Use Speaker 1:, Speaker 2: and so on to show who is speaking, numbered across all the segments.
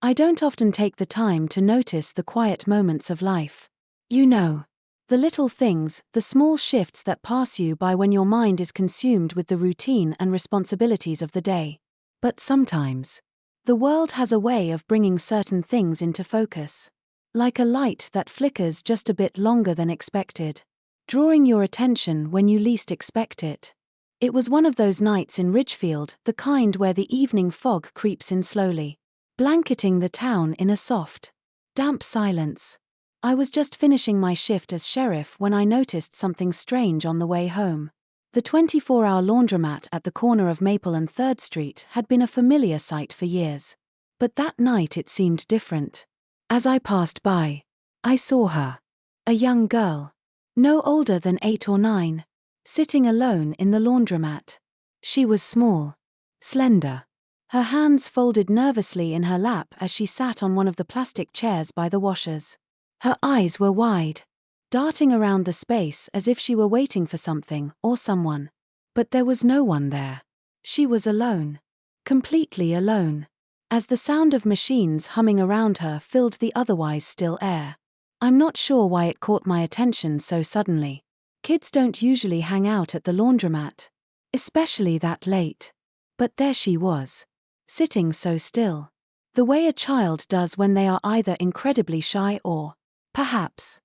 Speaker 1: I don't often take the time to notice the quiet moments of life. You know, the little things, the small shifts that pass you by when your mind is consumed with the routine and responsibilities of the day. But sometimes, the world has a way of bringing certain things into focus. Like a light that flickers just a bit longer than expected, drawing your attention when you least expect it. It was one of those nights in Ridgefield, the kind where the evening fog creeps in slowly, blanketing the town in a soft, damp silence. I was just finishing my shift as sheriff when I noticed something strange on the way home. The 24-hour laundromat at the corner of Maple and 3rd Street had been a familiar sight for years. But that night it seemed different. As I passed by, I saw her. A young girl, no older than 8 or 9, sitting alone in the laundromat. She was small, slender, her hands folded nervously in her lap as she sat on one of the plastic chairs by the washers. Her eyes were wide, darting around the space as if she were waiting for something or someone. But there was no one there. She was alone. Completely alone. As the sound of machines humming around her filled the otherwise still air. I'm not sure why it caught my attention so suddenly. Kids don't usually hang out at the laundromat, especially that late. But there she was, sitting so still. The way a child does when they are either incredibly shy or, perhaps,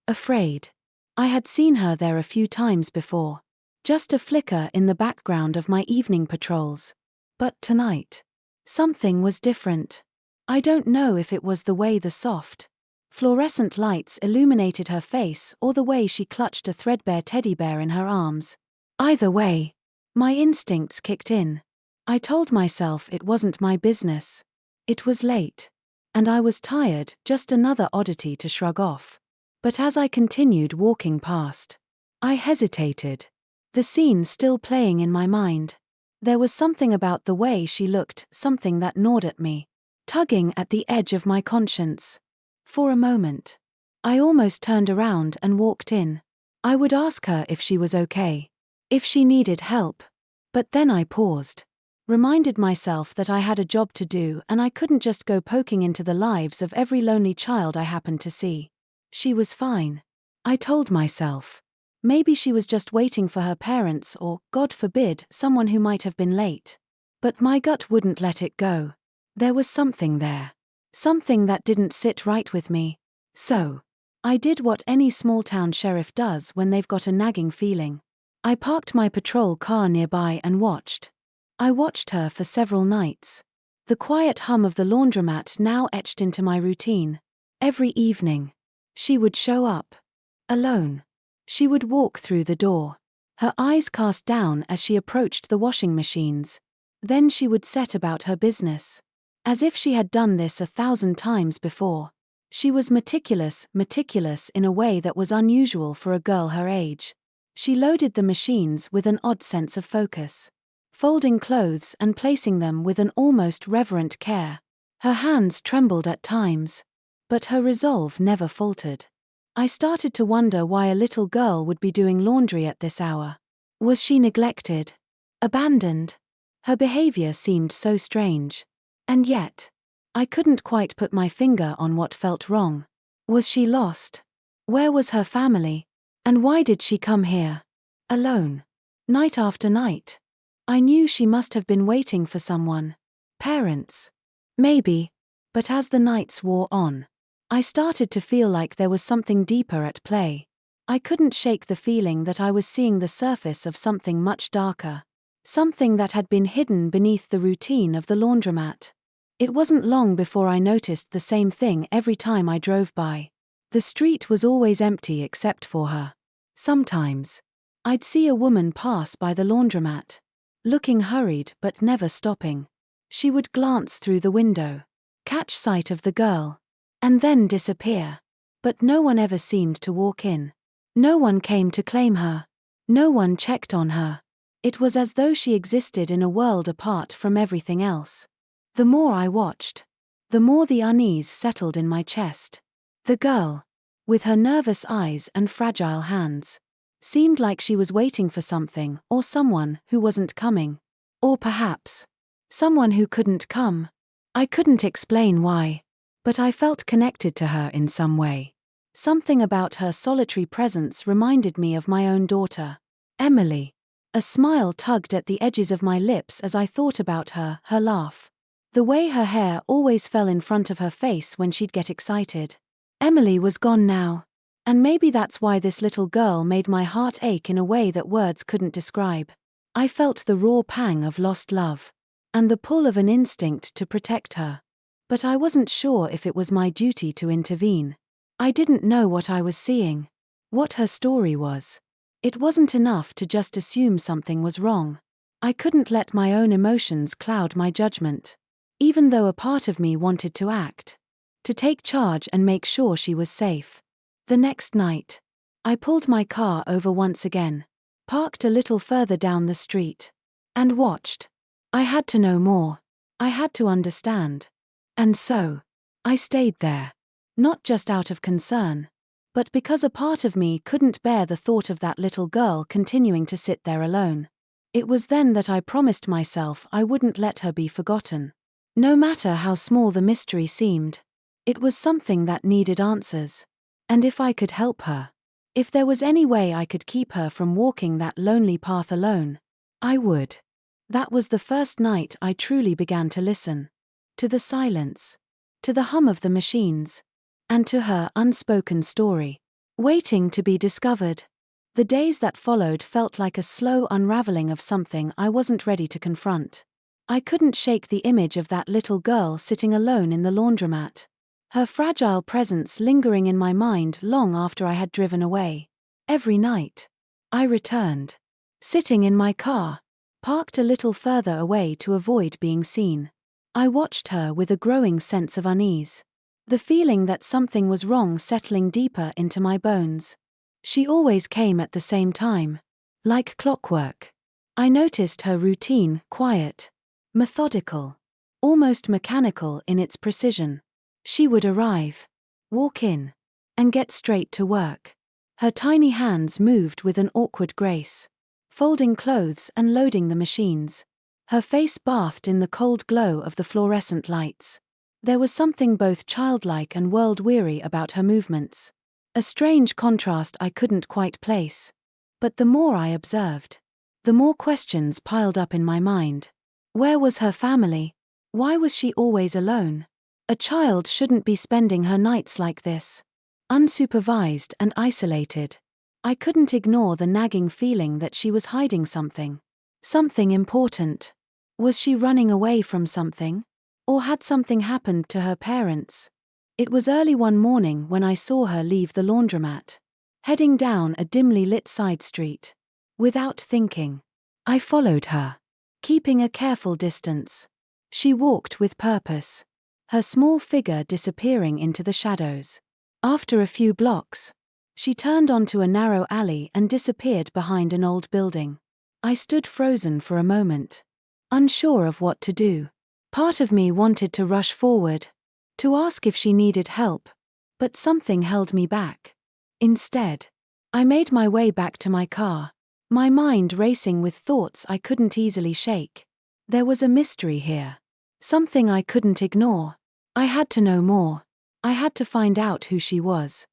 Speaker 1: afraid. I had seen her there a few times before, just a flicker in the background of my evening patrols. But tonight, something was different. I don't know if it was the way the soft, fluorescent lights illuminated her face or the way she clutched a threadbare teddy bear in her arms. Either way, my instincts kicked in. I told myself it wasn't my business. It was late. And I was tired, just another oddity to shrug off. But as I continued walking past, I hesitated. The scene still playing in my mind. There was something about the way she looked, something that gnawed at me, tugging at the edge of my conscience. For a moment, I almost turned around and walked in. I would ask her if she was okay, if she needed help. But then I paused, reminded myself that I had a job to do and I couldn't just go poking into the lives of every lonely child I happened to see. She was fine, I told myself. Maybe she was just waiting for her parents or, God forbid, someone who might have been late. But my gut wouldn't let it go. There was something there. Something that didn't sit right with me. So, I did what any small-town sheriff does when they've got a nagging feeling. I parked my patrol car nearby and watched. I watched her for several nights. The quiet hum of the laundromat now etched into my routine. Every evening, she would show up. Alone. She would walk through the door, her eyes cast down as she approached the washing machines. Then she would set about her business. As if she had done this 1,000 times before. She was meticulous in a way that was unusual for a girl her age. She loaded the machines with an odd sense of focus, folding clothes and placing them with an almost reverent care. Her hands trembled at times, but her resolve never faltered. I started to wonder why a little girl would be doing laundry at this hour. Was she neglected? Abandoned? Her behavior seemed so strange. And yet, I couldn't quite put my finger on what felt wrong. Was she lost? Where was her family? And why did she come here? Alone. Night after night. I knew she must have been waiting for someone. Parents. Maybe. But as the nights wore on, I started to feel like there was something deeper at play. I couldn't shake the feeling that I was seeing the surface of something much darker. Something that had been hidden beneath the routine of the laundromat. It wasn't long before I noticed the same thing every time I drove by. The street was always empty except for her. Sometimes, I'd see a woman pass by the laundromat, looking hurried but never stopping. She would glance through the window, catch sight of the girl, and then disappear. But no one ever seemed to walk in. No one came to claim her. No one checked on her. It was as though she existed in a world apart from everything else. The more I watched, the more the unease settled in my chest. The girl, with her nervous eyes and fragile hands, seemed like she was waiting for something or someone who wasn't coming. Or perhaps, someone who couldn't come. I couldn't explain why, but I felt connected to her in some way. Something about her solitary presence reminded me of my own daughter, Emily. A smile tugged at the edges of my lips as I thought about her laugh. The way her hair always fell in front of her face when she'd get excited. Emily was gone now, and maybe that's why this little girl made my heart ache in a way that words couldn't describe. I felt the raw pang of lost love, and the pull of an instinct to protect her. But I wasn't sure if it was my duty to intervene. I didn't know what I was seeing, what her story was. It wasn't enough to just assume something was wrong. I couldn't let my own emotions cloud my judgment, even though a part of me wanted to act, to take charge and make sure she was safe. The next night, I pulled my car over once again, parked a little further down the street, and watched. I had to know more. I had to understand. And so, I stayed there, not just out of concern, but because a part of me couldn't bear the thought of that little girl continuing to sit there alone. It was then that I promised myself I wouldn't let her be forgotten. No matter how small the mystery seemed, it was something that needed answers. And if I could help her, if there was any way I could keep her from walking that lonely path alone, I would. That was the first night I truly began to listen. To the silence, to the hum of the machines, and to her unspoken story, waiting to be discovered. The days that followed felt like a slow unraveling of something I wasn't ready to confront. I couldn't shake the image of that little girl sitting alone in the laundromat, her fragile presence lingering in my mind long after I had driven away. Every night, I returned, sitting in my car, parked a little further away to avoid being seen. I watched her with a growing sense of unease, the feeling that something was wrong settling deeper into my bones. She always came at the same time, like clockwork. I noticed her routine, quiet, methodical, almost mechanical in its precision. She would arrive, walk in, and get straight to work. Her tiny hands moved with an awkward grace, folding clothes and loading the machines. Her face bathed in the cold glow of the fluorescent lights. There was something both childlike and world-weary about her movements. A strange contrast I couldn't quite place. But the more I observed, the more questions piled up in my mind. Where was her family? Why was she always alone? A child shouldn't be spending her nights like this, unsupervised and isolated. I couldn't ignore the nagging feeling that she was hiding something. Something important. Was she running away from something? Or had something happened to her parents? It was early one morning when I saw her leave the laundromat, heading down a dimly lit side street. Without thinking, I followed her, keeping a careful distance. She walked with purpose, her small figure disappearing into the shadows. After a few blocks, she turned onto a narrow alley and disappeared behind an old building. I stood frozen for a moment, unsure of what to do. Part of me wanted to rush forward, to ask if she needed help, but something held me back. Instead, I made my way back to my car, my mind racing with thoughts I couldn't easily shake. There was a mystery here, something I couldn't ignore. I had to know more. I had to find out who she was.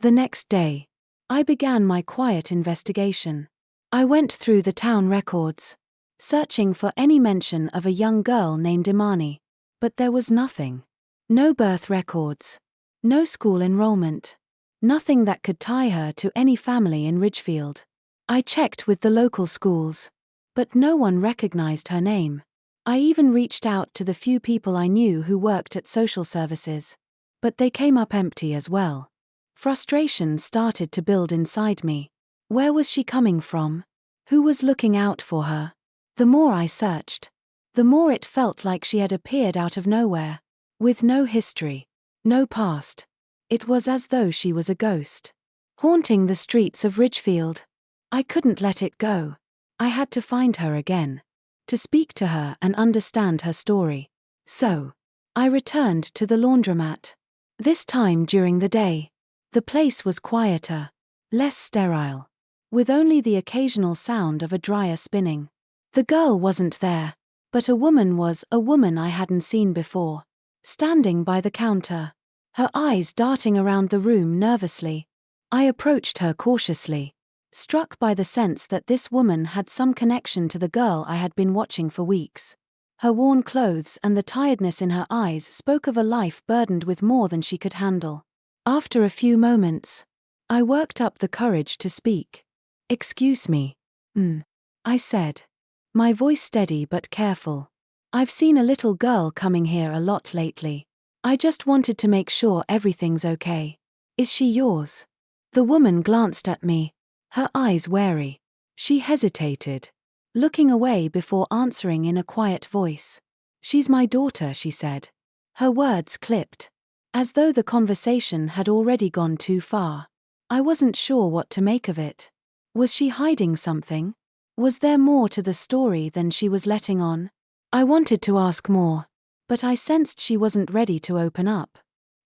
Speaker 1: The next day, I began my quiet investigation. I went through the town records, searching for any mention of a young girl named Imani. But there was nothing. No birth records. No school enrollment. Nothing that could tie her to any family in Ridgefield. I checked with the local schools, but no one recognized her name. I even reached out to the few people I knew who worked at social services, but they came up empty as well. Frustration started to build inside me. Where was she coming from? Who was looking out for her? The more I searched, the more it felt like she had appeared out of nowhere, with no history, no past. It was as though she was a ghost, haunting the streets of Ridgefield. I couldn't let it go. I had to find her again, to speak to her and understand her story. So, I returned to the laundromat. This time during the day. The place was quieter, less sterile, with only the occasional sound of a dryer spinning. The girl wasn't there, but a woman was, a woman I hadn't seen before. standing by the counter, her eyes darting around the room nervously. I approached her cautiously, struck by the sense that this woman had some connection to the girl I had been watching for weeks. Her worn clothes and the tiredness in her eyes spoke of a life burdened with more than she could handle. After a few moments, I worked up the courage to speak. "Excuse me." I said, my voice steady but careful. "I've seen a little girl coming here a lot lately. I just wanted to make sure everything's okay. Is she yours?" The woman glanced at me, her eyes wary. She hesitated, looking away before answering in a quiet voice. "She's my daughter," she said. Her words clipped, as though the conversation had already gone too far. I wasn't sure what to make of it. Was she hiding something? Was there more to the story than she was letting on? I wanted to ask more, but I sensed she wasn't ready to open up.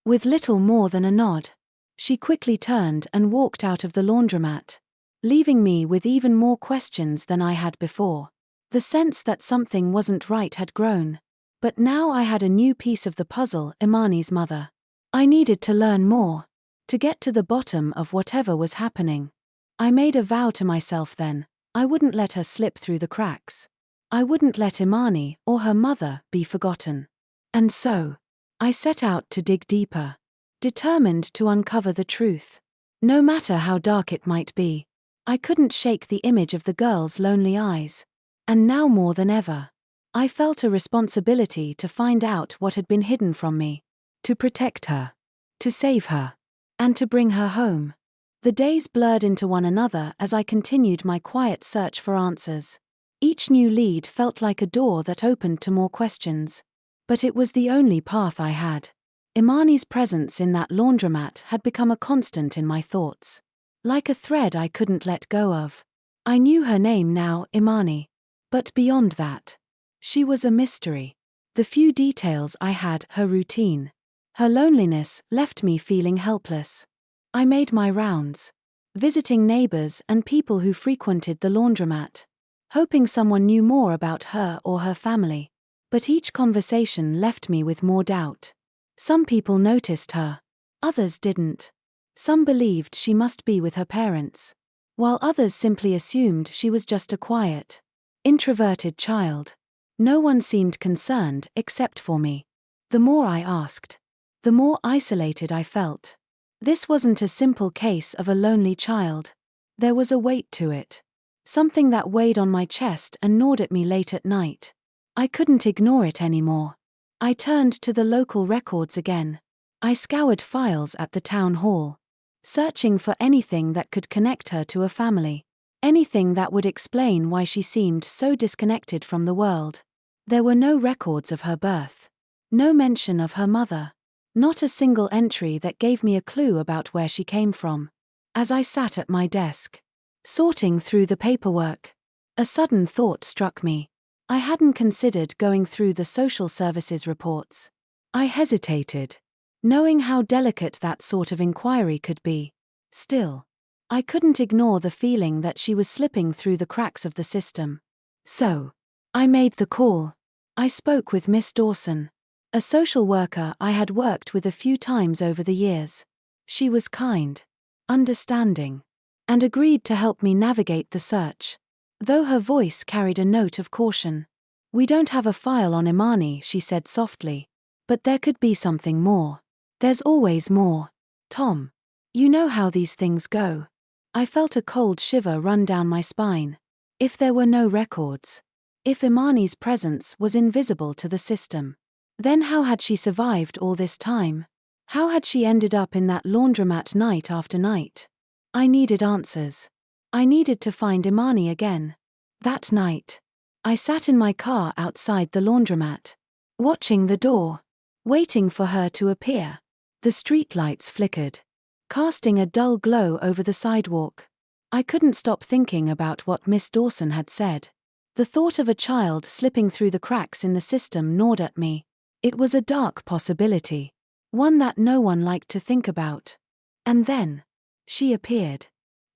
Speaker 1: With little more than a nod, she quickly turned and walked out of the laundromat, leaving me with even more questions than I had before. The sense that something wasn't right had grown, but now I had a new piece of the puzzle: Imani's mother. I needed to learn more, to get to the bottom of whatever was happening. I made a vow to myself then: I wouldn't let her slip through the cracks. I wouldn't let Imani or her mother be forgotten. And so, I set out to dig deeper, determined to uncover the truth. No matter how dark it might be, I couldn't shake the image of the girl's lonely eyes. And now more than ever, I felt a responsibility to find out what had been hidden from me, to protect her, to save her, and to bring her home. The days blurred into one another as I continued my quiet search for answers. Each new lead felt like a door that opened to more questions. But it was the only path I had. Imani's presence in that laundromat had become a constant in my thoughts, like a thread I couldn't let go of. I knew her name now, Imani. But beyond that, she was a mystery. The few details I had, her routine, her loneliness, left me feeling helpless. I made my rounds, visiting neighbors and people who frequented the laundromat, hoping someone knew more about her or her family. But each conversation left me with more doubt. Some people noticed her, others didn't. Some believed she must be with her parents, while others simply assumed she was just a quiet, introverted child. No one seemed concerned except for me. The more I asked, the more isolated I felt. This wasn't a simple case of a lonely child. There was a weight to it, something that weighed on my chest and gnawed at me late at night. I couldn't ignore it anymore. I turned to the local records again. I scoured files at the town hall, searching for anything that could connect her to a family, anything that would explain why she seemed so disconnected from the world. There were no records of her birth, no mention of her mother, not a single entry that gave me a clue about where she came from. As I sat at my desk, sorting through the paperwork, a sudden thought struck me. I hadn't considered going through the social services reports. I hesitated, knowing how delicate that sort of inquiry could be. Still, I couldn't ignore the feeling that she was slipping through the cracks of the system. So, I made the call. I spoke with Miss Dawson, a social worker I had worked with a few times over the years. She was kind, understanding, and agreed to help me navigate the search, though her voice carried a note of caution. "We don't have a file on Imani," she said softly, "but there could be something more. There's always more, Tom. You know how these things go." I felt a cold shiver run down my spine. If there were no records, if Imani's presence was invisible to the system, then how had she survived all this time? How had she ended up in that laundromat night after night? I needed answers. I needed to find Imani again. That night, I sat in my car outside the laundromat, watching the door, waiting for her to appear. The streetlights flickered, casting a dull glow over the sidewalk. I couldn't stop thinking about what Miss Dawson had said. The thought of a child slipping through the cracks in the system gnawed at me. It was a dark possibility, one that no one liked to think about. And then, she appeared.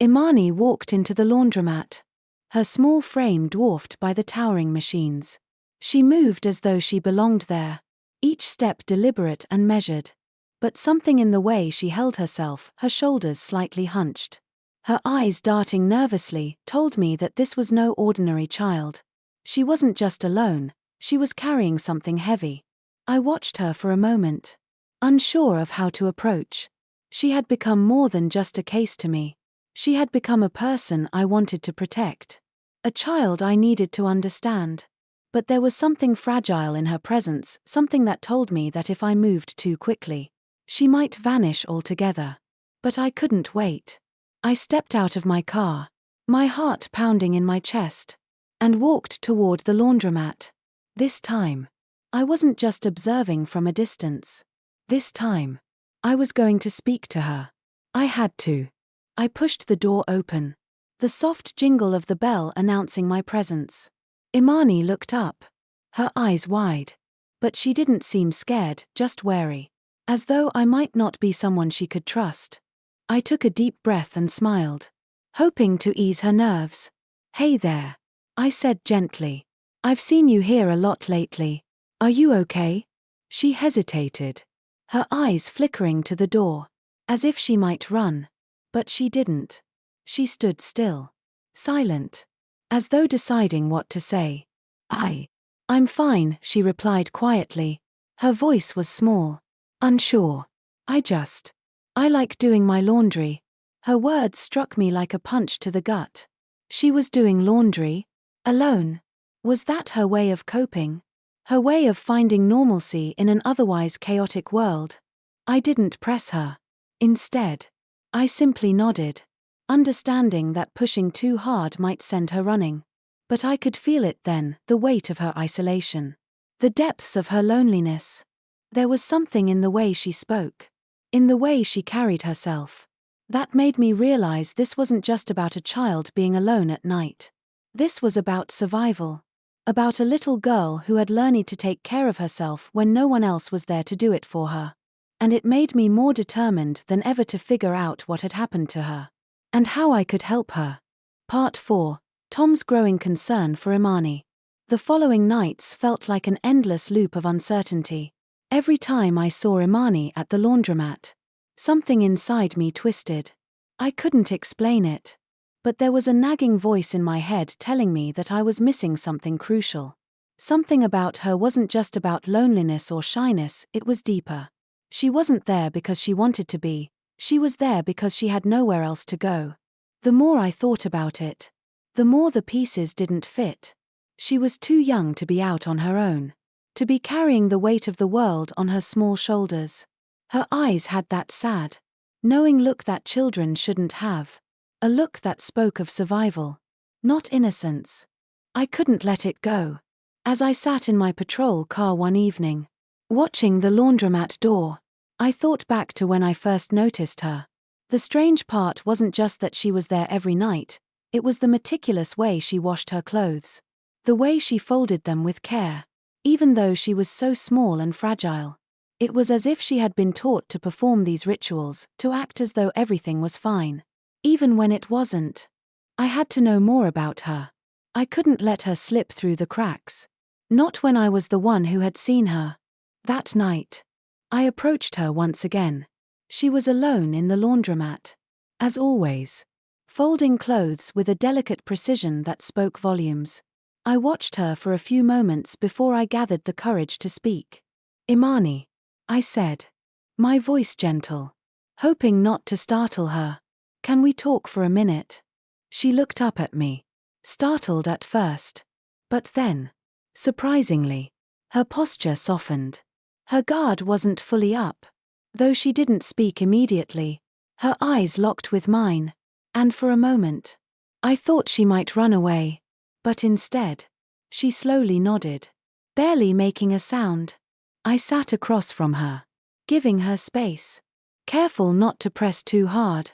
Speaker 1: Imani walked into the laundromat, her small frame dwarfed by the towering machines. She moved as though she belonged there, each step deliberate and measured. But something in the way she held herself, her shoulders slightly hunched, her eyes darting nervously, told me that this was no ordinary child. She wasn't just alone, she was carrying something heavy. I watched her for a moment, unsure of how to approach. She had become more than just a case to me. She had become a person I wanted to protect. A child I needed to understand. But there was something fragile in her presence, something that told me that if I moved too quickly, she might vanish altogether. But I couldn't wait. I stepped out of my car, my heart pounding in my chest, and walked toward the laundromat. This time, I wasn't just observing from a distance. This time, I was going to speak to her. I had to. I pushed the door open, the soft jingle of the bell announcing my presence. Imani looked up, her eyes wide. But she didn't seem scared, just wary, as though I might not be someone she could trust. I took a deep breath and smiled, hoping to ease her nerves. "Hey there," I said gently. "I've seen you here a lot lately. Are you okay?" She hesitated, her eyes flickering to the door, as if she might run. But she didn't. She stood still, silent, as though deciding what to say. I'm fine," she replied quietly. Her voice was small, unsure. I like doing my laundry." Her words struck me like a punch to the gut. She was doing laundry? Alone? Was that her way of coping? Her way of finding normalcy in an otherwise chaotic world? I didn't press her. Instead, I simply nodded, understanding that pushing too hard might send her running. But I could feel it then, the weight of her isolation, the depths of her loneliness. There was something in the way she spoke, in the way she carried herself, that made me realize this wasn't just about a child being alone at night. This was about survival. About a little girl who had learned to take care of herself when no one else was there to do it for her. And it made me more determined than ever to figure out what had happened to her, and how I could help her. Part 4. Tom's growing concern for Imani. The following nights felt like an endless loop of uncertainty. Every time I saw Imani at the laundromat, something inside me twisted. I couldn't explain it, but there was a nagging voice in my head telling me that I was missing something crucial. Something about her wasn't just about loneliness or shyness, it was deeper. She wasn't there because she wanted to be, she was there because she had nowhere else to go. The more I thought about it, the more the pieces didn't fit. She was too young to be out on her own, to be carrying the weight of the world on her small shoulders. Her eyes had that sad, knowing look that children shouldn't have, a look that spoke of survival, not innocence. I couldn't let it go. As I sat in my patrol car one evening, watching the laundromat door, I thought back to when I first noticed her. The strange part wasn't just that she was there every night, it was the meticulous way she washed her clothes, the way she folded them with care. Even though she was so small and fragile, it was as if she had been taught to perform these rituals, to act as though everything was fine, even when it wasn't. I had to know more about her. I couldn't let her slip through the cracks. Not when I was the one who had seen her. That night, I approached her once again. She was alone in the laundromat, as always, folding clothes with a delicate precision that spoke volumes. I watched her for a few moments before I gathered the courage to speak. "Imani," I said, my voice gentle, hoping not to startle her. "Can we talk for a minute?" She looked up at me, startled at first. But then, surprisingly, her posture softened. Her guard wasn't fully up. Though she didn't speak immediately, her eyes locked with mine, and for a moment, I thought she might run away. But instead, she slowly nodded, barely making a sound. I sat across from her, giving her space, careful not to press too hard.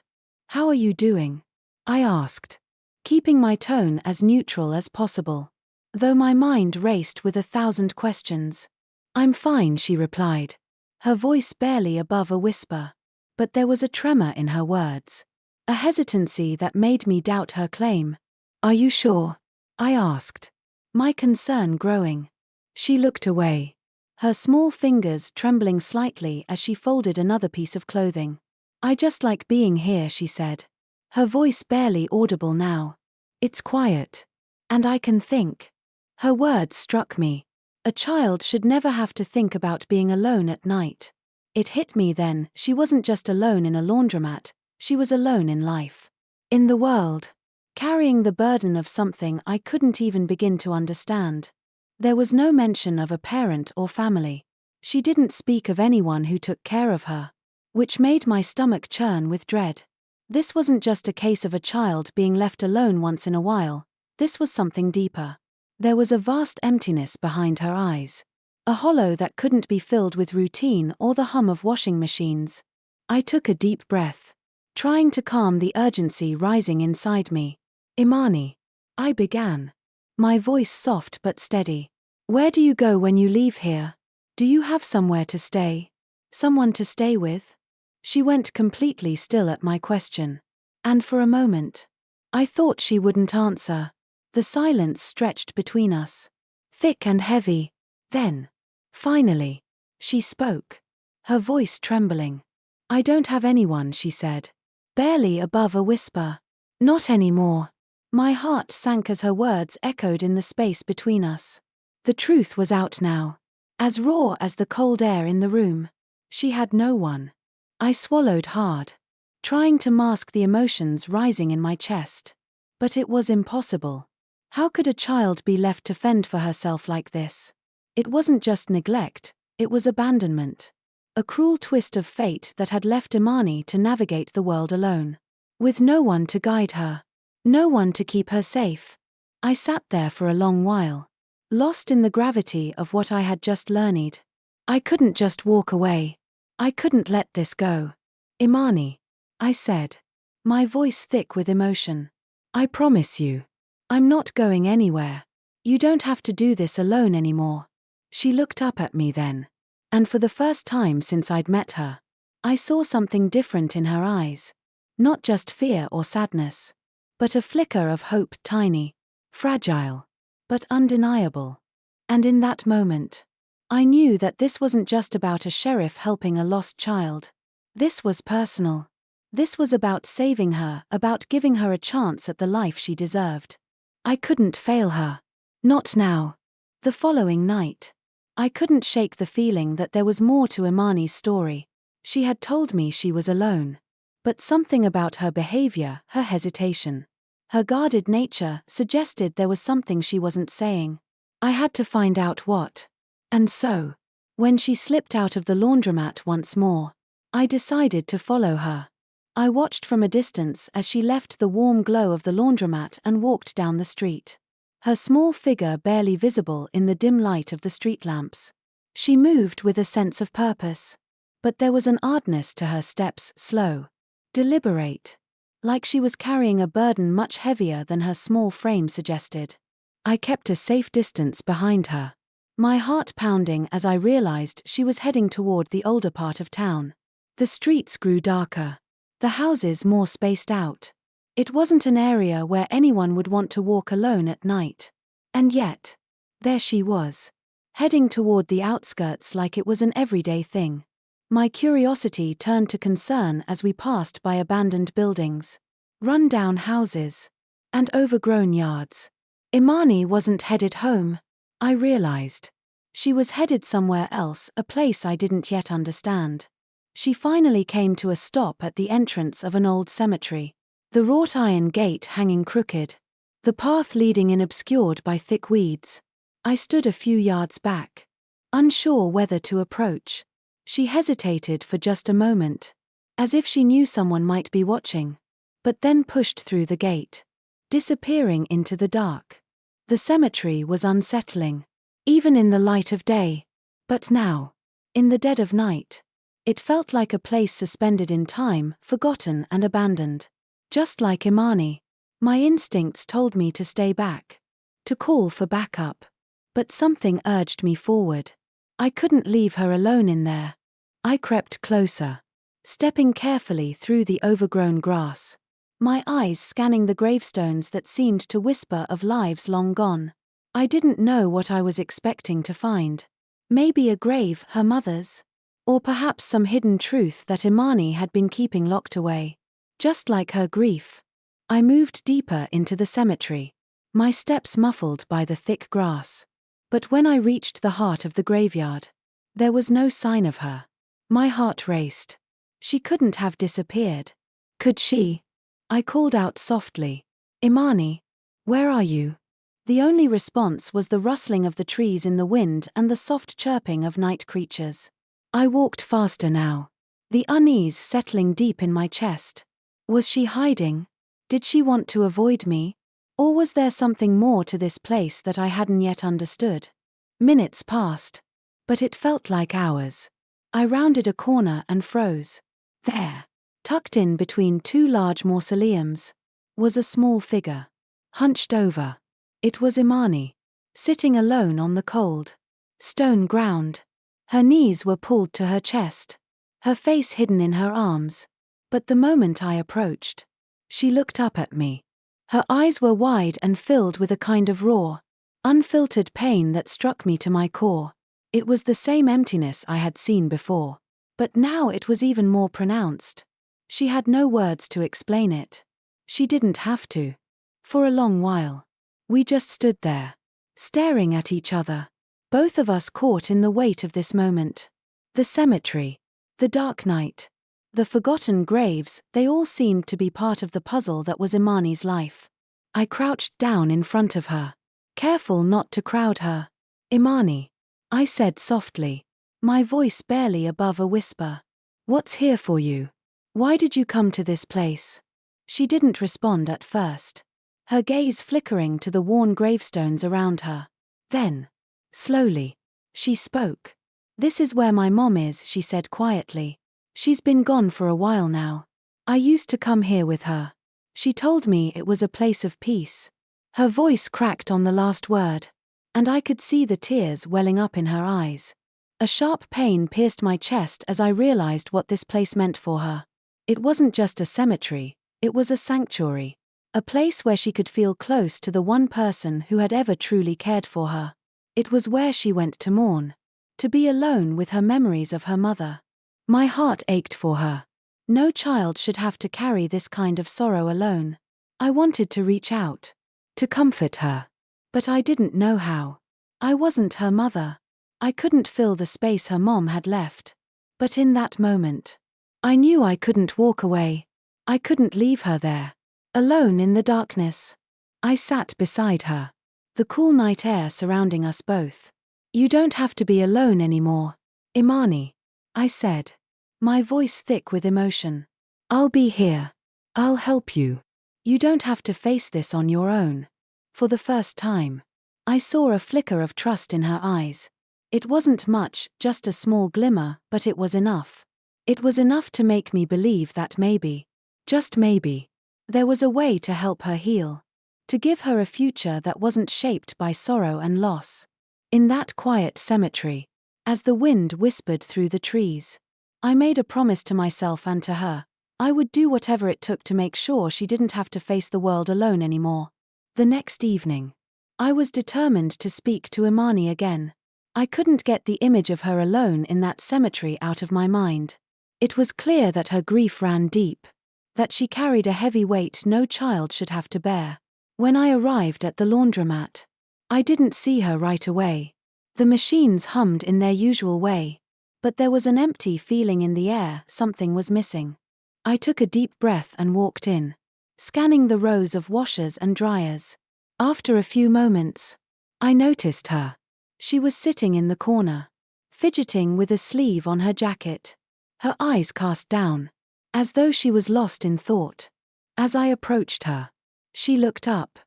Speaker 1: "How are you doing?" I asked, keeping my tone as neutral as possible, though my mind raced with 1,000 questions. "I'm fine," she replied, her voice barely above a whisper. But there was a tremor in her words, a hesitancy that made me doubt her claim. "Are you sure?" I asked, my concern growing. She looked away, her small fingers trembling slightly as she folded another piece of clothing. "I just like being here," she said. Her voice barely audible now. "It's quiet. And I can think." Her words struck me. A child should never have to think about being alone at night. It hit me then, she wasn't just alone in a laundromat, she was alone in life. In the world. Carrying the burden of something I couldn't even begin to understand. There was no mention of a parent or family. She didn't speak of anyone who took care of her, which made my stomach churn with dread. This wasn't just a case of a child being left alone once in a while, this was something deeper. There was a vast emptiness behind her eyes. A hollow that couldn't be filled with routine or the hum of washing machines. I took a deep breath, trying to calm the urgency rising inside me. "Imani," I began, my voice soft but steady. "Where do you go when you leave here? Do you have somewhere to stay? Someone to stay with?" She went completely still at my question. And for a moment, I thought she wouldn't answer. The silence stretched between us, thick and heavy. Then, finally, she spoke, her voice trembling. "I don't have anyone," she said, barely above a whisper. "Not anymore." My heart sank as her words echoed in the space between us. The truth was out now, as raw as the cold air in the room. She had no one. I swallowed hard, trying to mask the emotions rising in my chest. But it was impossible. How could a child be left to fend for herself like this? It wasn't just neglect, it was abandonment. A cruel twist of fate that had left Imani to navigate the world alone. With no one to guide her. No one to keep her safe. I sat there for a long while, lost in the gravity of what I had just learned. I couldn't just walk away. I couldn't let this go. "Imani," I said, my voice thick with emotion. "I promise you, I'm not going anywhere. You don't have to do this alone anymore." She looked up at me then, and for the first time since I'd met her, I saw something different in her eyes. Not just fear or sadness, but a flicker of hope, tiny, fragile, but undeniable. And in that moment, I knew that this wasn't just about a sheriff helping a lost child. This was personal. This was about saving her, about giving her a chance at the life she deserved. I couldn't fail her. Not now. The following night, I couldn't shake the feeling that there was more to Imani's story. She had told me she was alone. But something about her behavior, her hesitation, her guarded nature suggested there was something she wasn't saying. I had to find out what. And so, when she slipped out of the laundromat once more, I decided to follow her. I watched from a distance as she left the warm glow of the laundromat and walked down the street. Her small figure barely visible in the dim light of the street lamps. She moved with a sense of purpose. But there was an oddness to her steps, slow, deliberate, like she was carrying a burden much heavier than her small frame suggested. I kept a safe distance behind her, my heart pounding as I realized she was heading toward the older part of town. The streets grew darker, the houses more spaced out. It wasn't an area where anyone would want to walk alone at night. And yet, there she was, heading toward the outskirts like it was an everyday thing. My curiosity turned to concern as we passed by abandoned buildings, run-down houses, and overgrown yards. Imani wasn't headed home, I realized. She was headed somewhere else, a place I didn't yet understand. She finally came to a stop at the entrance of an old cemetery, the wrought iron gate hanging crooked, the path leading in obscured by thick weeds. I stood a few yards back, unsure whether to approach. She hesitated for just a moment, as if she knew someone might be watching, but then pushed through the gate, disappearing into the dark. The cemetery was unsettling, even in the light of day. But now, in the dead of night, it felt like a place suspended in time, forgotten and abandoned. Just like Imani, my instincts told me to stay back, to call for backup. But something urged me forward. I couldn't leave her alone in there. I crept closer, stepping carefully through the overgrown grass, my eyes scanning the gravestones that seemed to whisper of lives long gone. I didn't know what I was expecting to find, Maybe a grave, her mother's? Or perhaps some hidden truth that Imani had been keeping locked away. Just like her grief. I moved deeper into the cemetery, my steps muffled by the thick grass. But when I reached the heart of the graveyard, there was no sign of her. My heart raced. She couldn't have disappeared. Could she? I called out softly. Imani, where are you? The only response was the rustling of the trees in the wind and the soft chirping of night creatures. I walked faster now, the unease settling deep in my chest. Was she hiding? Did she want to avoid me? Or was there something more to this place that I hadn't yet understood? Minutes passed, but it felt like hours. I rounded a corner and froze. There, tucked in between two large mausoleums, was a small figure, hunched over. It was Imani, sitting alone on the cold stone ground. Her knees were pulled to her chest, her face hidden in her arms. But the moment I approached, she looked up at me. Her eyes were wide and filled with a kind of raw, unfiltered pain that struck me to my core. It was the same emptiness I had seen before, but now it was even more pronounced. She had no words to explain it. She didn't have to. For a long while, we just stood there, staring at each other, both of us caught in the weight of this moment. The cemetery, the dark night, the forgotten graves, they all seemed to be part of the puzzle that was Imani's life. I crouched down in front of her, careful not to crowd her. Imani, I said softly, my voice barely above a whisper. What's here for you? Why did you come to this place? She didn't respond at first, her gaze flickering to the worn gravestones around her. Then, slowly, she spoke. This is where my mom is, she said quietly. She's been gone for a while now. I used to come here with her. She told me it was a place of peace. Her voice cracked on the last word, and I could see the tears welling up in her eyes. A sharp pain pierced my chest as I realized what this place meant for her. It wasn't just a cemetery, it was a sanctuary. A place where she could feel close to the one person who had ever truly cared for her. It was where she went to mourn, to be alone with her memories of her mother. My heart ached for her. No child should have to carry this kind of sorrow alone. I wanted to reach out, to comfort her. But I didn't know how. I wasn't her mother. I couldn't fill the space her mom had left. But in that moment, I knew I couldn't walk away. I couldn't leave her there, alone in the darkness. I sat beside her, the cool night air surrounding us both. You don't have to be alone anymore, Imani, I said, my voice thick with emotion. I'll be here. I'll help you. You don't have to face this on your own. For the first time, I saw a flicker of trust in her eyes. It wasn't much, just a small glimmer, but it was enough. It was enough to make me believe that maybe, just maybe, there was a way to help her heal, to give her a future that wasn't shaped by sorrow and loss. In that quiet cemetery, as the wind whispered through the trees, I made a promise to myself and to her. I would do whatever it took to make sure she didn't have to face the world alone anymore. The next evening, I was determined to speak to Imani again. I couldn't get the image of her alone in that cemetery out of my mind. It was clear that her grief ran deep, that she carried a heavy weight no child should have to bear. When I arrived at the laundromat, I didn't see her right away. The machines hummed in their usual way, but there was an empty feeling in the air, something was missing. I took a deep breath and walked in, scanning the rows of washers and dryers. After a few moments, I noticed her. She was sitting in the corner, fidgeting with a sleeve on her jacket, her eyes cast down, as though she was lost in thought. As I approached her, she looked up,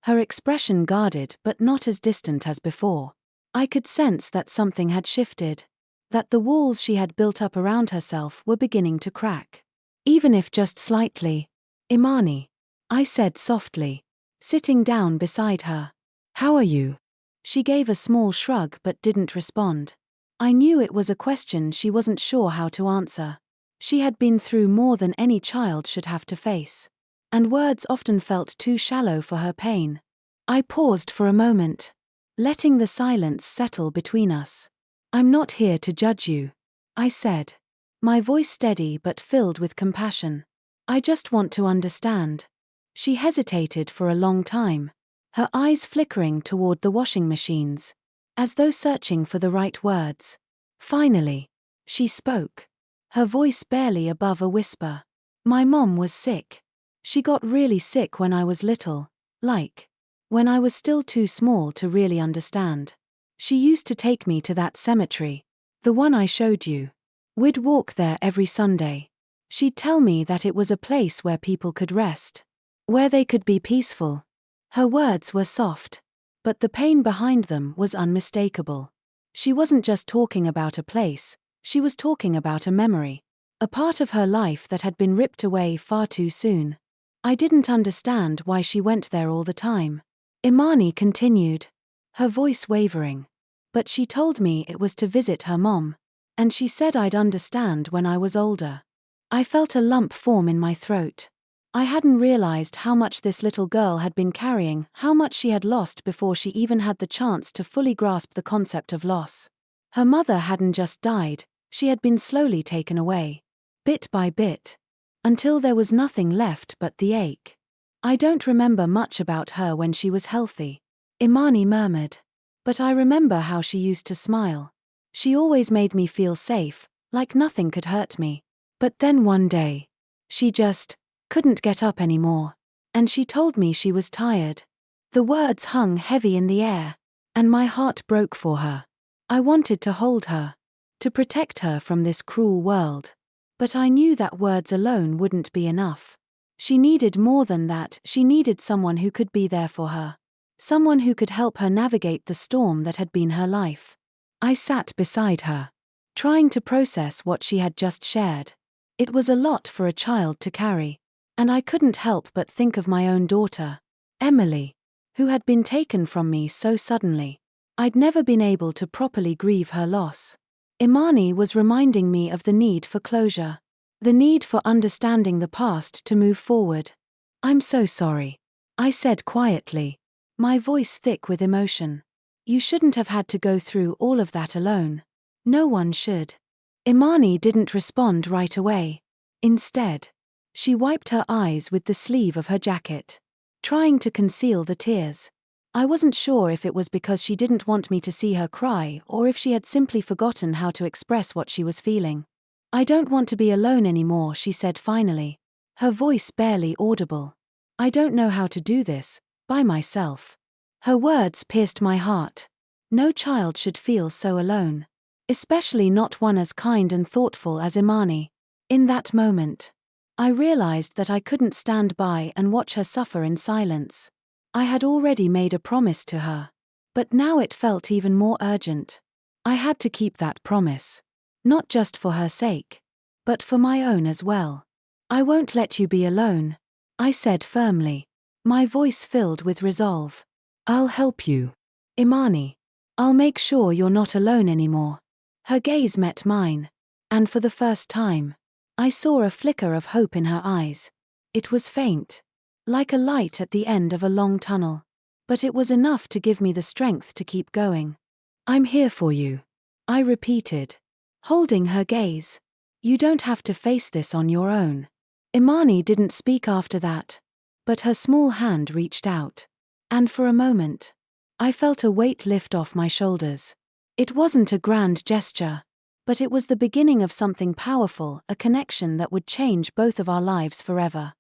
Speaker 1: her expression guarded but not as distant as before. I could sense that something had shifted, that the walls she had built up around herself were beginning to crack. Even if just slightly. Imani, I said softly, sitting down beside her. How are you? She gave a small shrug but didn't respond. I knew it was a question she wasn't sure how to answer. She had been through more than any child should have to face, and words often felt too shallow for her pain. I paused for a moment, letting the silence settle between us. I'm not here to judge you, I said, my voice steady but filled with compassion. I just want to understand. She hesitated for a long time, her eyes flickering toward the washing machines, as though searching for the right words. Finally, she spoke, her voice barely above a whisper. My mom was sick. She got really sick when I was little, when I was still too small to really understand. She used to take me to that cemetery, the one I showed you. We'd walk there every Sunday. She'd tell me that it was a place where people could rest, where they could be peaceful. Her words were soft, but the pain behind them was unmistakable. She wasn't just talking about a place, she was talking about a memory, a part of her life that had been ripped away far too soon. I didn't understand why she went there all the time. Imani continued, her voice wavering. But she told me it was to visit her mom, and she said I'd understand when I was older. I felt a lump form in my throat. I hadn't realized how much this little girl had been carrying, how much she had lost before she even had the chance to fully grasp the concept of loss. Her mother hadn't just died, she had been slowly taken away, bit by bit, until there was nothing left but the ache. I don't remember much about her when she was healthy, Imani murmured. But I remember how she used to smile. She always made me feel safe, like nothing could hurt me. But then one day, she just couldn't get up anymore, and she told me she was tired. The words hung heavy in the air, and my heart broke for her. I wanted to hold her, to protect her from this cruel world. But I knew that words alone wouldn't be enough. She needed more than that, she needed someone who could be there for her. Someone who could help her navigate the storm that had been her life. I sat beside her, trying to process what she had just shared. It was a lot for a child to carry, and I couldn't help but think of my own daughter, Emily, who had been taken from me so suddenly. I'd never been able to properly grieve her loss. Imani was reminding me of the need for closure, the need for understanding the past to move forward. I'm so sorry, I said quietly, my voice thick with emotion. You shouldn't have had to go through all of that alone. No one should. Imani didn't respond right away. Instead, she wiped her eyes with the sleeve of her jacket, trying to conceal the tears. I wasn't sure if it was because she didn't want me to see her cry or if she had simply forgotten how to express what she was feeling. I don't want to be alone anymore, she said finally, her voice barely audible. I don't know how to do this, by myself. Her words pierced my heart. No child should feel so alone, especially not one as kind and thoughtful as Imani. In that moment, I realized that I couldn't stand by and watch her suffer in silence. I had already made a promise to her, but now it felt even more urgent. I had to keep that promise, not just for her sake, but for my own as well. I won't let you be alone, I said firmly, my voice filled with resolve. I'll help you, Imani. I'll make sure you're not alone anymore. Her gaze met mine, and for the first time, I saw a flicker of hope in her eyes. It was faint, like a light at the end of a long tunnel, but it was enough to give me the strength to keep going. I'm here for you, I repeated, holding her gaze. You don't have to face this on your own. Imani didn't speak after that, but her small hand reached out, and for a moment, I felt a weight lift off my shoulders. It wasn't a grand gesture, but it was the beginning of something powerful, a connection that would change both of our lives forever.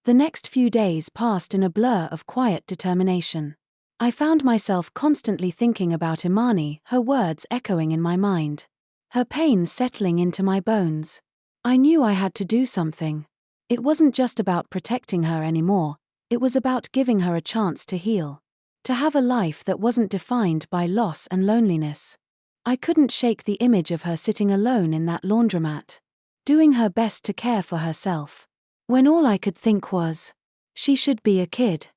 Speaker 1: The next few days passed in a blur of quiet determination. I found myself constantly thinking about Imani, her words echoing in my mind, her pain settling into my bones. I knew I had to do something. It wasn't just about protecting her anymore, it was about giving her a chance to heal, to have a life that wasn't defined by loss and loneliness. I couldn't shake the image of her sitting alone in that laundromat, doing her best to care for herself, when all I could think was, she should be a kid,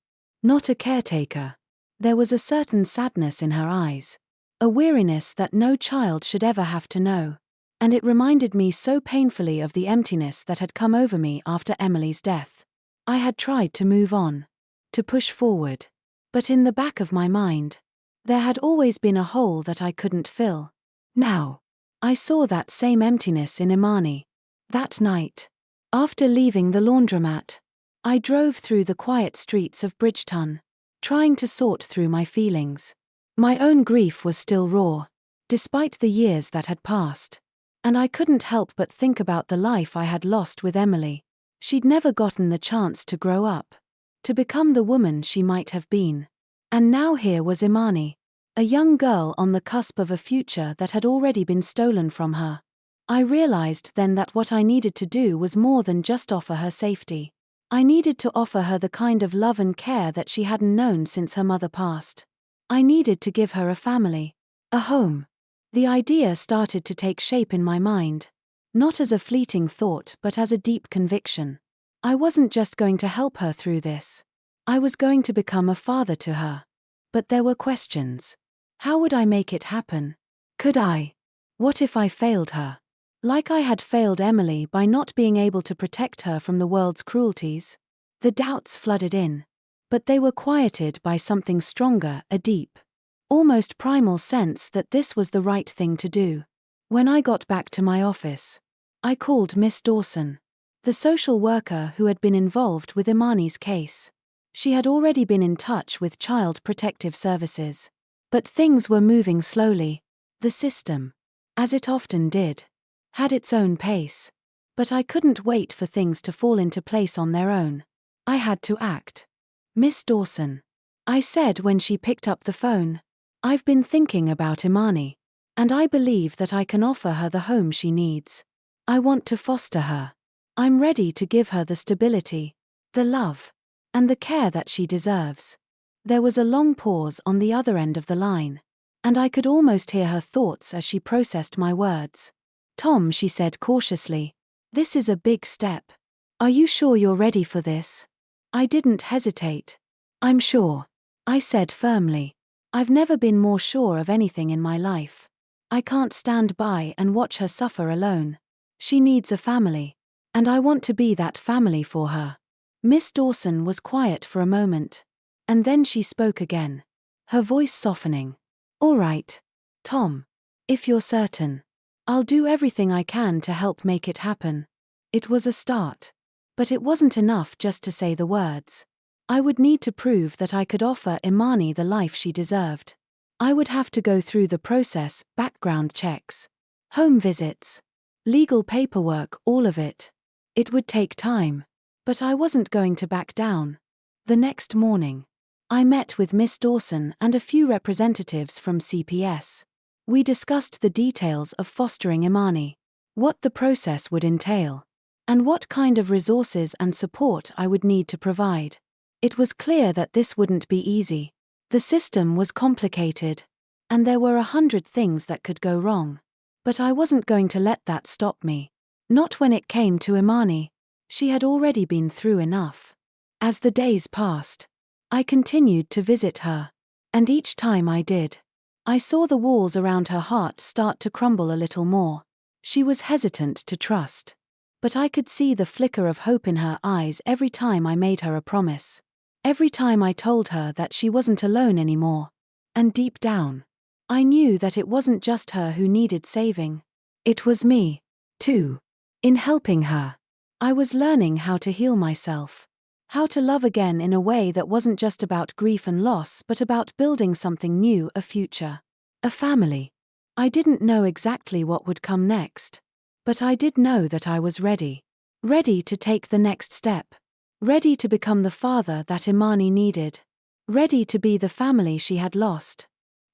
Speaker 1: not a caretaker. There was a certain sadness in her eyes, a weariness that no child should ever have to know, and it reminded me so painfully of the emptiness that had come over me after Emily's death. I had tried to move on, to push forward, but in the back of my mind, there had always been a hole that I couldn't fill. Now, I saw that same emptiness in Imani. That night, after leaving the laundromat, I drove through the quiet streets of Bridgeton, trying to sort through my feelings. My own grief was still raw, despite the years that had passed. And I couldn't help but think about the life I had lost with Emily. She'd never gotten the chance to grow up, to become the woman she might have been. And now here was Imani, a young girl on the cusp of a future that had already been stolen from her. I realized then that what I needed to do was more than just offer her safety. I needed to offer her the kind of love and care that she hadn't known since her mother passed. I needed to give her a family, a home. The idea started to take shape in my mind, not as a fleeting thought but as a deep conviction. I wasn't just going to help her through this. I was going to become a father to her. But there were questions. How would I make it happen? Could I? What if I failed her? Like I had failed Emily by not being able to protect her from the world's cruelties? The doubts flooded in. But they were quieted by something stronger, a deep, almost primal sense that this was the right thing to do. When I got back to my office, I called Miss Dawson, the social worker who had been involved with Imani's case. She had already been in touch with Child Protective Services. But things were moving slowly. The system, as it often did, had its own pace. But I couldn't wait for things to fall into place on their own. I had to act. Miss Dawson, I said when she picked up the phone, I've been thinking about Imani, and I believe that I can offer her the home she needs. I want to foster her. I'm ready to give her the stability, the love, and the care that she deserves. There was a long pause on the other end of the line, and I could almost hear her thoughts as she processed my words. Tom, she said cautiously, this is a big step. Are you sure you're ready for this? I didn't hesitate. I'm sure, I said firmly. I've never been more sure of anything in my life. I can't stand by and watch her suffer alone. She needs a family, and I want to be that family for her. Miss Dawson was quiet for a moment, and then she spoke again, her voice softening. All right, Tom, if you're certain, I'll do everything I can to help make it happen. It was a start, but it wasn't enough just to say the words. I would need to prove that I could offer Imani the life she deserved. I would have to go through the process, background checks, home visits, legal paperwork, all of it. It would take time, but I wasn't going to back down. The next morning, I met with Miss Dawson and a few representatives from CPS. We discussed the details of fostering Imani, what the process would entail, and what kind of resources and support I would need to provide. It was clear that this wouldn't be easy. The system was complicated, and there were 100 things that could go wrong. But I wasn't going to let that stop me. Not when it came to Imani. She had already been through enough. As the days passed, I continued to visit her. And each time I did, I saw the walls around her heart start to crumble a little more. She was hesitant to trust. But I could see the flicker of hope in her eyes every time I made her a promise. Every time I told her that she wasn't alone anymore. And deep down, I knew that it wasn't just her who needed saving. It was me, too. In helping her, I was learning how to heal myself. How to love again in a way that wasn't just about grief and loss but about building something new, a future. A family. I didn't know exactly what would come next. But I did know that I was ready. Ready to take the next step. Ready to become the father that Imani needed. Ready to be the family she had lost.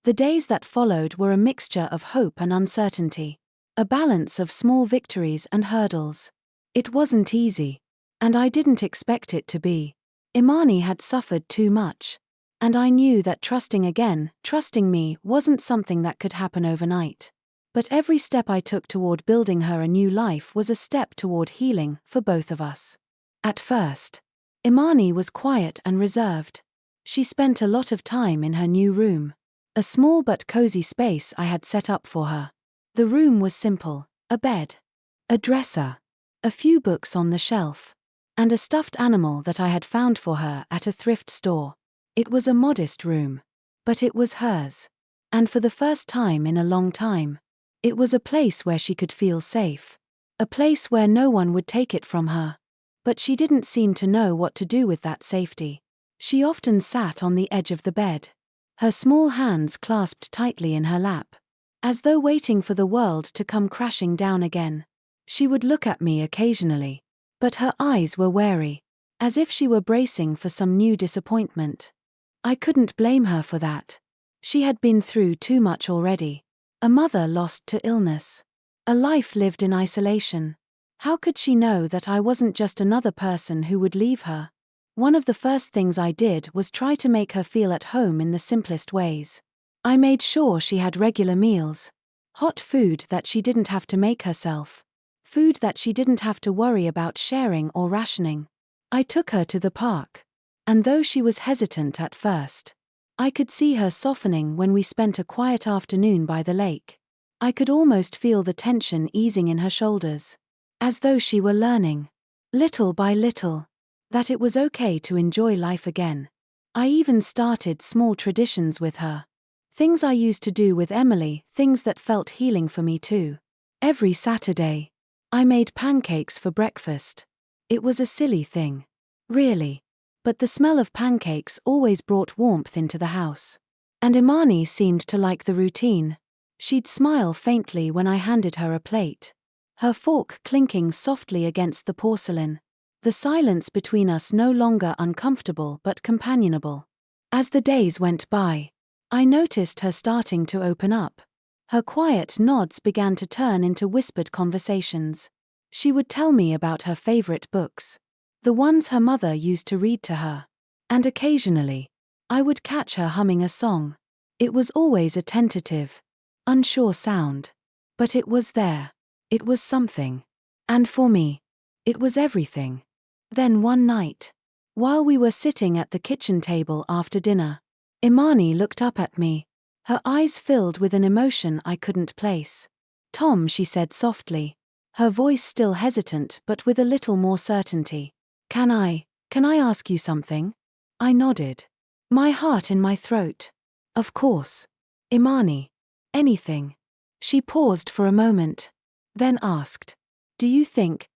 Speaker 1: The days that followed were a mixture of hope and uncertainty. A balance of small victories and hurdles. It wasn't easy. And I didn't expect it to be. Imani had suffered too much. And I knew that trusting again, trusting me, wasn't something that could happen overnight. But every step I took toward building her a new life was a step toward healing for both of us. At first, Imani was quiet and reserved. She spent a lot of time in her new room. A small but cozy space I had set up for her. The room was simple, a bed, a dresser, a few books on the shelf, and a stuffed animal that I had found for her at a thrift store. It was a modest room, but it was hers. And for the first time in a long time, It was a place where she could feel safe. A place where no one would take it from her. But she didn't seem to know what to do with that safety. She often sat on the edge of the bed, her small hands clasped tightly in her lap, as though waiting for the world to come crashing down again. She would look at me occasionally, but her eyes were wary, as if she were bracing for some new disappointment. I couldn't blame her for that. She had been through too much already. A mother lost to illness. A life lived in isolation. How could she know that I wasn't just another person who would leave her? One of the first things I did was try to make her feel at home in the simplest ways. I made sure she had regular meals. Hot food that she didn't have to make herself. Food that she didn't have to worry about sharing or rationing. I took her to the park. And though she was hesitant at first, I could see her softening when we spent a quiet afternoon by the lake. I could almost feel the tension easing in her shoulders. As though she were learning, little by little, that it was okay to enjoy life again. I even started small traditions with her. Things I used to do with Emily, things that felt healing for me too. Every Saturday, I made pancakes for breakfast. It was a silly thing. Really. But the smell of pancakes always brought warmth into the house. And Imani seemed to like the routine. She'd smile faintly when I handed her a plate, her fork clinking softly against the porcelain. The silence between us no longer uncomfortable but companionable. As the days went by, I noticed her starting to open up. Her quiet nods began to turn into whispered conversations. She would tell me about her favorite books, the ones her mother used to read to her. And occasionally, I would catch her humming a song. It was always a tentative, unsure sound. But it was there. It was something. And for me, it was everything. Then one night, while we were sitting at the kitchen table after dinner, Imani looked up at me, her eyes filled with an emotion I couldn't place. "Tom," she said softly, her voice still hesitant but with a little more certainty. Can I ask you something?" I nodded, my heart in my throat. "Of course. Imani. Anything." She paused for a moment, then asked, Do you think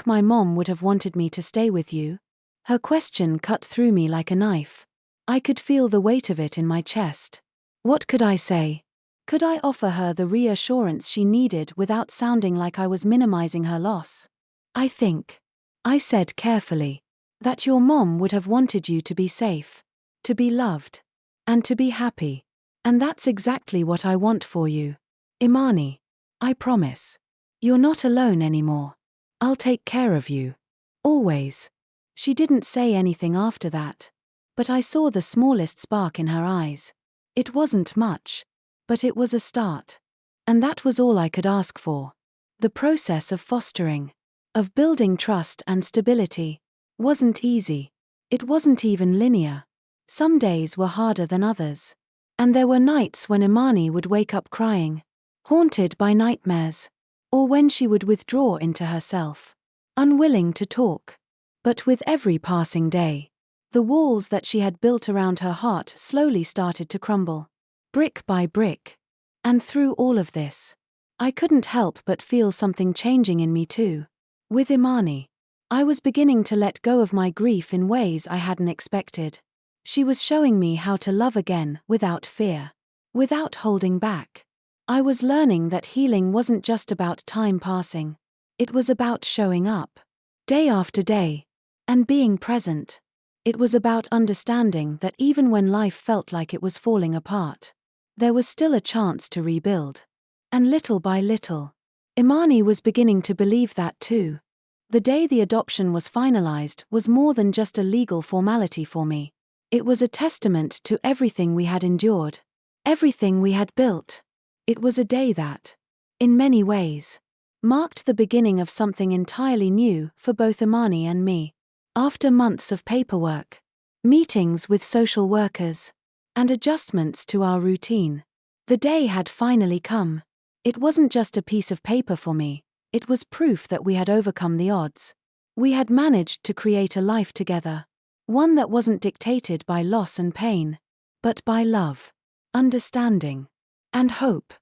Speaker 1: my mom would have wanted me to stay with you?" Her question cut through me like a knife. I could feel the weight of it in my chest. What could I say? Could I offer her the reassurance she needed without sounding like I was minimizing her loss? "I think," I said carefully, "that your mom would have wanted you to be safe, to be loved, and to be happy. And that's exactly what I want for you. Imani. I promise. You're not alone anymore. I'll take care of you. Always." She didn't say anything after that, but I saw the smallest spark in her eyes. It wasn't much, but it was a start. And that was all I could ask for. The process of fostering, of building trust and stability, wasn't easy. It wasn't even linear. Some days were harder than others. And there were nights when Imani would wake up crying, haunted by nightmares, or when she would withdraw into herself, unwilling to talk. But with every passing day, the walls that she had built around her heart slowly started to crumble, brick by brick. And through all of this, I couldn't help but feel something changing in me too. With Imani, I was beginning to let go of my grief in ways I hadn't expected. She was showing me how to love again without fear, without holding back. I was learning that healing wasn't just about time passing. It was about showing up, day after day, and being present. It was about understanding that even when life felt like it was falling apart, there was still a chance to rebuild. And little by little, Imani was beginning to believe that too. The day the adoption was finalized was more than just a legal formality for me. It was a testament to everything we had endured, everything we had built. It was a day that, in many ways, marked the beginning of something entirely new for both Imani and me. After months of paperwork, meetings with social workers, and adjustments to our routine, the day had finally come. It wasn't just a piece of paper for me, it was proof that we had overcome the odds. We had managed to create a life together, one that wasn't dictated by loss and pain, but by love, understanding, and hope.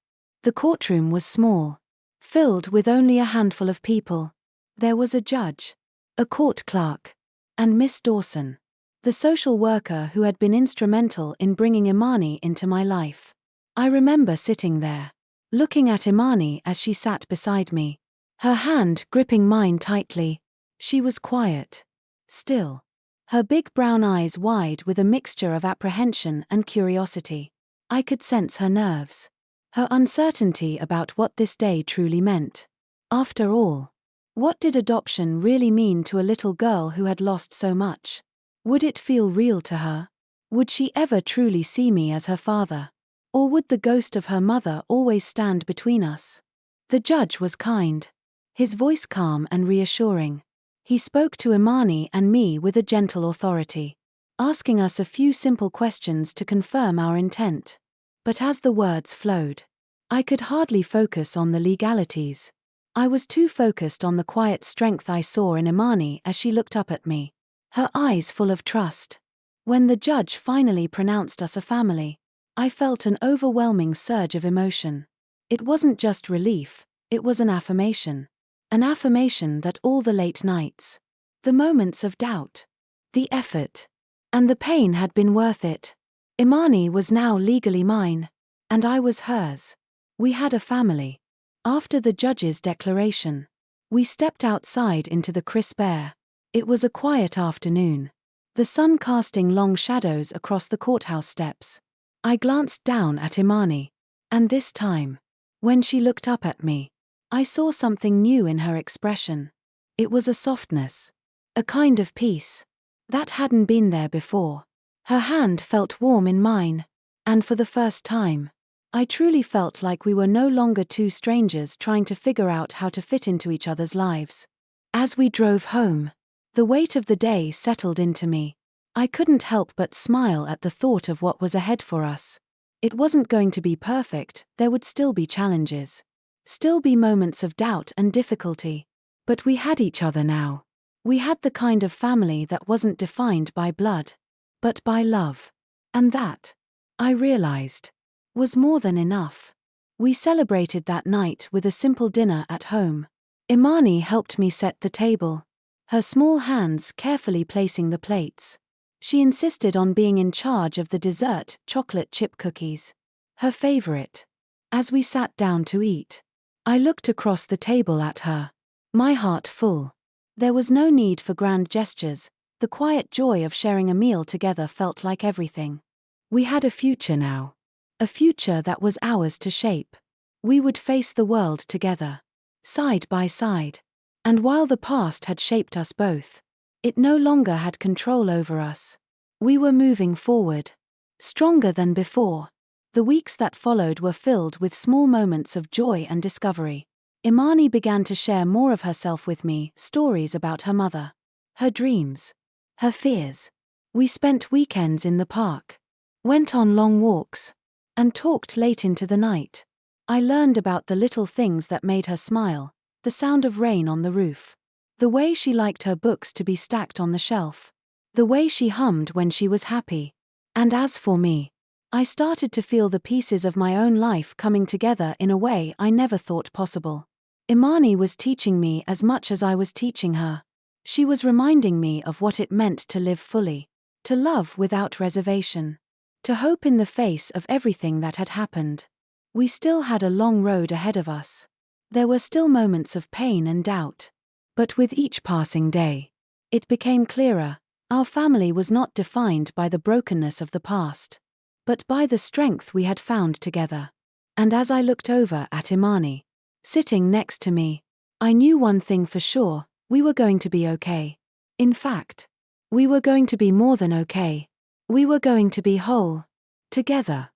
Speaker 1: The courtroom was small, filled with only a handful of people. There was a judge, a court clerk, and Miss Dawson, the social worker who had been instrumental in bringing Imani into my life. I remember sitting there, looking at Imani as she sat beside me, her hand gripping mine tightly. She was quiet, still, her big brown eyes wide with a mixture of apprehension and curiosity. I could sense her nerves, her uncertainty about what this day truly meant. After all, what did adoption really mean to a little girl who had lost so much? Would it feel real to her? Would she ever truly see me as her father? Or would the ghost of her mother always stand between us? The judge was kind, his voice calm and reassuring. He spoke to Imani and me with a gentle authority, asking us a few simple questions to confirm our intent. But as the words flowed, I could hardly focus on the legalities. I was too focused on the quiet strength I saw in Imani as she looked up at me, her eyes full of trust. When the judge finally pronounced us a family, I felt an overwhelming surge of emotion. It wasn't just relief, it was an affirmation. An affirmation that all the late nights, the moments of doubt, the effort, and the pain had been worth it. Imani was now legally mine, and I was hers. We had a family. After the judge's declaration, we stepped outside into the crisp air. It was a quiet afternoon, the sun casting long shadows across the courthouse steps. I glanced down at Imani, and this time, when she looked up at me, I saw something new in her expression. It was a softness, a kind of peace, that hadn't been there before. Her hand felt warm in mine, and for the first time, I truly felt like we were no longer two strangers trying to figure out how to fit into each other's lives. As we drove home, the weight of the day settled into me. I couldn't help but smile at the thought of what was ahead for us. It wasn't going to be perfect, there would still be challenges. Still be moments of doubt and difficulty. But we had each other now. We had the kind of family that wasn't defined by blood, but by love. And that, I realized, was more than enough. We celebrated that night with a simple dinner at home. Imani helped me set the table, her small hands carefully placing the plates. She insisted on being in charge of the dessert, chocolate chip cookies, her favorite. As we sat down to eat, I looked across the table at her, my heart full. There was no need for grand gestures, the quiet joy of sharing a meal together felt like everything. We had a future now. A future that was ours to shape. We would face the world together, side by side. And while the past had shaped us both, it no longer had control over us. We were moving forward, stronger than before. The weeks that followed were filled with small moments of joy and discovery. Imani began to share more of herself with me, stories about her mother, her dreams, her fears. We spent weekends in the park, went on long walks, and talked late into the night. I learned about the little things that made her smile, the sound of rain on the roof, the way she liked her books to be stacked on the shelf, the way she hummed when she was happy. And as for me, I started to feel the pieces of my own life coming together in a way I never thought possible. Imani was teaching me as much as I was teaching her. She was reminding me of what it meant to live fully, to love without reservation, to hope in the face of everything that had happened. We still had a long road ahead of us. There were still moments of pain and doubt. But with each passing day, it became clearer, our family was not defined by the brokenness of the past, but by the strength we had found together. And as I looked over at Imani, sitting next to me, I knew one thing for sure, we were going to be okay. In fact, we were going to be more than okay. We were going to be whole. Together.